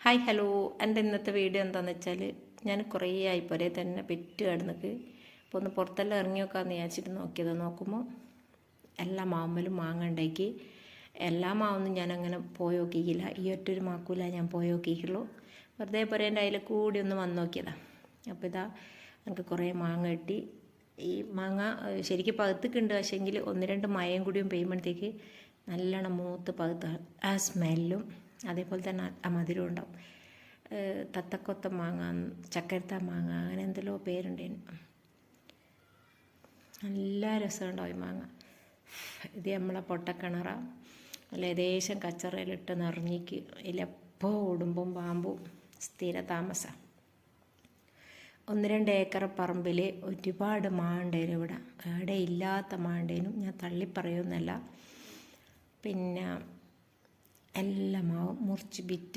Hi hello, എൻ്റെ ഇന്നത്തെ video എന്താണെന്ന് വെച്ചാൽ ഞാൻ കുറേ ആയിപ്പോരെ തന്നെ പെറ്റ് കിടന്നിട്ട് അപ്പോൾ ഒന്ന് പുറത്തെല്ലാം ഇറങ്ങി നോക്കാമെന്ന് വിചാരിച്ചിട്ട് നോക്കിയത്. നോക്കുമ്പോൾ എല്ലാ മാവുമ്മലും മാങ്ങ ഉണ്ടാക്കി. എല്ലാ മാവൊന്നും ഞാൻ അങ്ങനെ പോയി നോക്കിയില്ല, ഈ ഒറ്റൊരു മാക്കൂല ഞാൻ പോയി നോക്കിയിട്ടുള്ളൂ. വെറുതെ പുരേൻ്റെ അതിൽ കൂടി ഒന്ന് വന്ന് നോക്കിയതാണ്. അപ്പോൾ ഇതാ എനിക്ക് കുറേ മാങ്ങ കിട്ടി. ഈ മാങ്ങ ശരിക്കും പകുത്തിക്കുണ്ട്, പക്ഷേങ്കിൽ ഒന്ന് രണ്ട് മയം കൂടിയും പെയ്യുമ്പോഴത്തേക്ക് നല്ലോണം മൂത്ത് പകുത്ത ആ സ്മെല്ലും അതേപോലെ തന്നെ ആ മധുരവും ഉണ്ടാവും. തത്തക്കൊത്ത മാങ്ങ, ചക്കരത്ത മാങ്ങ, അങ്ങനെ എന്തെല്ലോ പേരുണ്ടേന്. നല്ല രസമുണ്ടാവും ഈ മാങ്ങ. ഇത് നമ്മളെ പൊട്ടക്കിണറ അല്ല, ഏകദേശം കച്ചറയിലിട്ട് നിറഞ്ഞിക്ക്. ഇതിലെപ്പോൾ ഓടുമ്പം പാമ്പും സ്ഥിര താമസം. 1-2 ഏക്കർ പറമ്പിൽ ഒരുപാട് മാണ്ടേനും. ഇവിടെ ഇല്ലാത്ത മാണ്ടേനും ഞാൻ തള്ളിപ്പറയുന്നല്ല. പിന്നെ എല്ലാ മാവും മുറിച്ച് വിറ്റ്